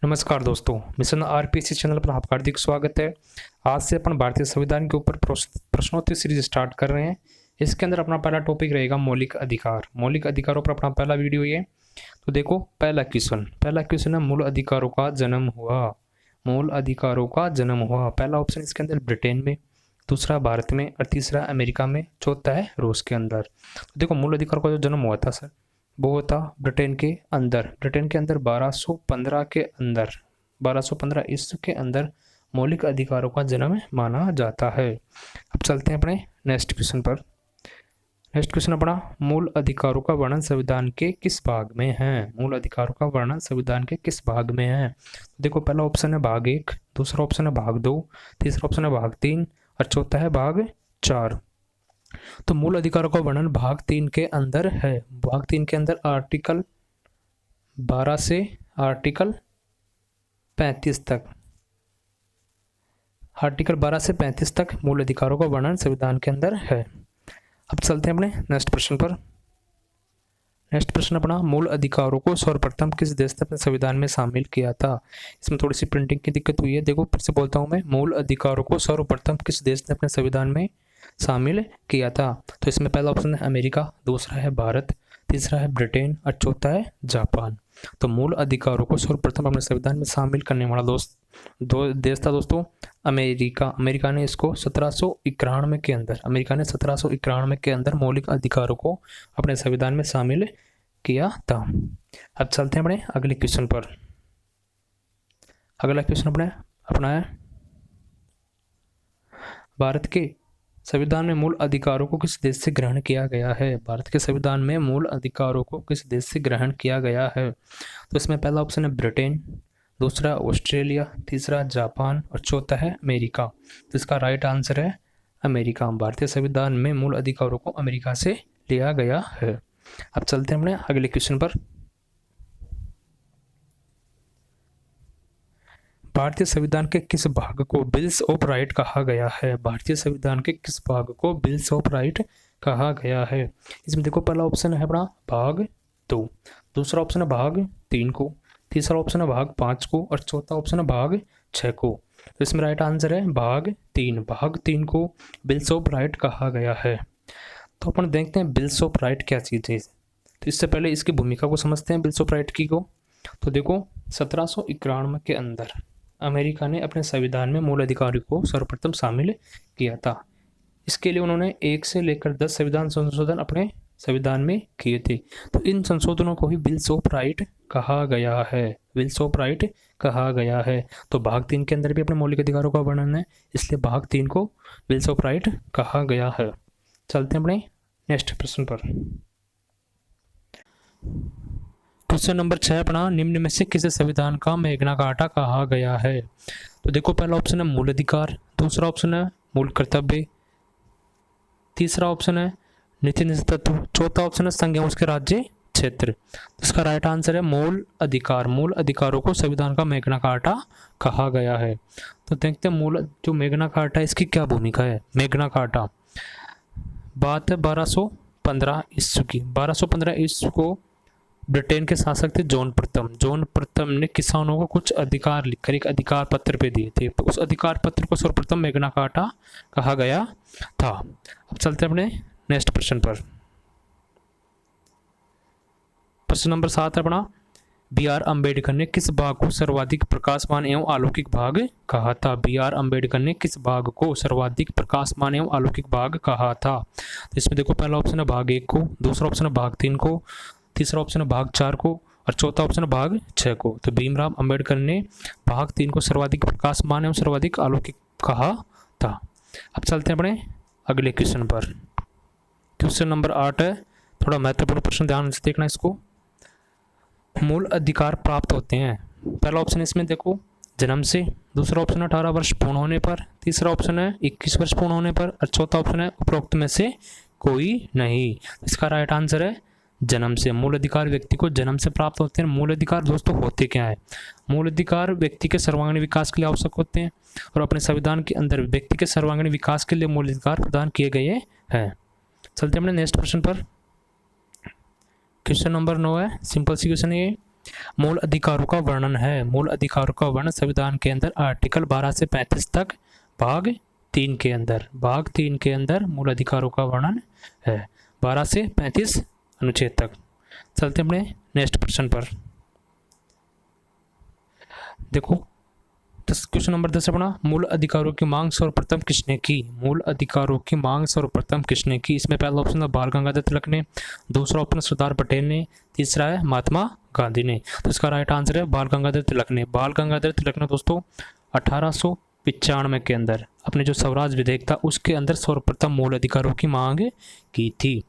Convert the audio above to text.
नमस्कार दोस्तों, mission RPC channel पर आपका हार्दिक स्वागत है। आज से अपन भारतीय संविधान के ऊपर प्रश्नोत्तरी सीरीज स्टार्ट कर रहे हैं। इसके अंदर अपना पहला टॉपिक रहेगा मौलिक अधिकार। मौलिक अधिकारों पर अपना पहला वीडियो ये। तो देखो पहला क्वेश्चन है मूल अधिकारों का जन्म हुआ। मूल अधिकारों का जन्म हुआ, पहला ऑप्शन इसके अंदर ब्रिटेन में, दूसरा भारत में और तीसरा अमेरिका में, चौथा है रूस के अंदर। तो देखो मूल अधिकारों का जो जन्म हुआ था सर, वो था ब्रिटेन के अंदर 1215 के अंदर, 1215 ईस्वी के अंदर मौलिक अधिकारों का जन्म माना जाता है। अब चलते हैं अपने नेक्स्ट क्वेश्चन पर। नेक्स्ट क्वेश्चन अपना, मूल अधिकारों का वर्णन संविधान के किस भाग में है? मूल अधिकारों का वर्णन संविधान के किस भाग में है? देखो पहला ऑप्शन है भाग 1, दूसरा ऑप्शन है भाग 2, तीसरा ऑप्शन है भाग 3 और चौथा है भाग 4। तो मूल अधिकारों का वर्णन भाग 3 के अंदर है। भाग 3 के अंदर आर्टिकल 12 से आर्टिकल 35 तक, आर्टिकल 12 से 35 तक मूल अधिकारों का वर्णन संविधान के अंदर है। अब चलते हैं अपने नेक्स्ट प्रश्न पर। नेक्स्ट प्रश्न अपना, मूल अधिकारों को सर्वप्रथम किस देश ने अपने संविधान में शामिल किया था? इसमें थोड़ी सी प्रिंटिंग की दिक्कत हुई है। देखो फिर से बोलता हूँ मैं, मूल अधिकारों को सर्वप्रथम किस देश ने अपने संविधान में शामिल किया था? तो इसमें पहला ऑप्शन है अमेरिका, दूसरा है भारत, तीसरा है ब्रिटेन और चौथा है जापान। तो मूल अधिकारों को सर्वप्रथम अपने संविधान में शामिल करने वाला देश था दोस्तों अमेरिका। अमेरिका ने इसको 1791 के अंदर, अमेरिका ने 1791 के अंदर मौलिक अधिकारों को अपने संविधान में शामिल किया था। अब चलते हैं अपने अगले क्वेश्चन पर। अगला क्वेश्चन अपना है, भारत के संविधान में मूल अधिकारों को किस देश से ग्रहण किया गया है? भारत के संविधान में मूल अधिकारों को किस देश से ग्रहण किया गया है? तो इसमें पहला ऑप्शन है ब्रिटेन, दूसरा ऑस्ट्रेलिया, तीसरा जापान और चौथा है अमेरिका। तो इसका राइट आंसर है अमेरिका। भारतीय संविधान में मूल अधिकारों को अमेरिका से लिया गया है। अब चलते हैं अपने अगले क्वेश्चन पर। भारतीय संविधान के किस भाग को बिल्स ऑफ राइट कहा गया है? भारतीय संविधान के किस भाग को बिल्स ऑफ राइट कहा गया है? इसमें देखो पहला ऑप्शन है अपना भाग 2, दूसरा ऑप्शन है भाग 3 को, तीसरा ऑप्शन है भाग 5 को और चौथा ऑप्शन है भाग 6 को। तो इसमें राइट आंसर है भाग 3। भाग 3 को बिल्स ऑफ राइट कहा गया है। तो अपन देखते हैं बिल्स ऑफ राइट क्या चीज़ है। तो इससे पहले इसकी भूमिका को समझते हैं बिल्स ऑफ राइट की को। तो देखो 1791 के अंदर अमेरिका ने अपने संविधान में मूल अधिकारों को सर्वप्रथम शामिल किया था। इसके लिए उन्होंने 1 से लेकर 10 संविधान संशोधन अपने संविधान में किए थे। तो इन संशोधनों को ही बिल्स ऑफ राइट कहा गया है। बिल्स ऑफ राइट कहा गया है। तो भाग 3 के अंदर भी अपने मौलिक अधिकारों का वर्णन है, इसलिए भाग 3 को बिल्स ऑफ राइट कहा गया है। चलते हैं अपने नेक्स्ट प्रश्न पर। क्वेश्चन नंबर 6 अपना, निम्न में से किसे संविधान का मैग्ना कार्टा कहा गया है? तो देखो पहला ऑप्शन है मूल अधिकार, दूसरा ऑप्शन है मूल कर्तव्य, तीसरा ऑप्शन है नीति निश्चित तत्व, चौथा ऑप्शन है संघ एवं उसके राज्य क्षेत्र। इसका राइट आंसर है मूल अधिकार। मूल अधिकारों को संविधान का मैग्ना कार्टा कहा गया है। तो देखते हैं मूल जो मैग्ना कार्टा है इसकी क्या भूमिका है। मैग्ना कार्टा बात है 1215 ईस्वी की। 1215 ईस्वी को ब्रिटेन के शासक थे जॉन प्रथम ने किसानों को कुछ अधिकार लिखकर एक अधिकार पत्र पे दिए थे। तो उस अधिकार पत्र को सर्वप्रथम मैग्ना कार्टा कहा गया था। अब चलते हैं अपने नेक्स्ट प्रश्न पर। प्रश्न नंबर 7 अपना, बी.आर. अम्बेडकर ने किस भाग को सर्वाधिक प्रकाशमान एवं अलौकिक भाग कहा था? बी.आर. अम्बेडकर ने किस भाग को सर्वाधिक प्रकाशमान एवं अलौकिक भाग कहा था? तो इसमें देखो पहला ऑप्शन है भाग 1 को, दूसरा ऑप्शन है भाग 3 को, तीसरा ऑप्शन है भाग 4 को और चौथा ऑप्शन है भाग 6 को। तो भीमराव अंबेडकर ने भाग 3 को सर्वाधिक प्रकाशमान एवं सर्वाधिक अलौकिक कहा था। अब चलते हैं अपने अगले क्वेश्चन पर। क्वेश्चन नंबर 8 है, थोड़ा महत्वपूर्ण प्रश्न, ध्यान से देखना इसको। मूल अधिकार प्राप्त होते हैं, पहला ऑप्शन इसमें देखो जन्म से, दूसरा ऑप्शन है 18 वर्ष पूर्ण होने पर, तीसरा ऑप्शन है 21 वर्ष पूर्ण होने पर और चौथा ऑप्शन है उपरोक्त में से कोई नहीं। इसका राइट आंसर है जन्म से। मूल अधिकार व्यक्ति को जन्म से प्राप्त होते हैं। मूल अधिकार दोस्तों होते क्या है? मूल अधिकार व्यक्ति के सर्वांगीण विकास के लिए आवश्यक होते हैं और अपने संविधान के अंदर व्यक्ति के सर्वांगीण विकास के लिए मूल अधिकार प्रदान किए गए हैं। चलते हैं अपने नेक्स्ट प्रश्न पर। क्वेश्चन नंबर 9 है, सिंपल सी क्वेश्चन है ये। मूल अधिकारों का वर्णन है। मूल अधिकारों का वर्णन संविधान के अंदर आर्टिकल 12 से 35 तक भाग 3 के अंदर मूल अधिकारों का वर्णन है, 12 से 35 अनुच्छेद तक। चलते अपने नेक्स्ट प्रश्न पर। देखो क्वेश्चन नंबर 10 अपना, मूल अधिकारों की मांग सर्वप्रथम किसने की? मूल अधिकारों की मांग सर्वप्रथम किसने की? इसमें पहला ऑप्शन था बाल गंगाधर तिलक ने, दूसरा ऑप्शन सरदार पटेल ने, तीसरा है महात्मा गांधी ने। तो इसका राइट आंसर है बाल गंगाधर तिलक ने। बाल गंगाधर तिलक ने दोस्तों 1895 के अंदर अपने जो स्वराज विधेयक था उसके अंदर सर्वप्रथम मूल अधिकारों की मांग की थी।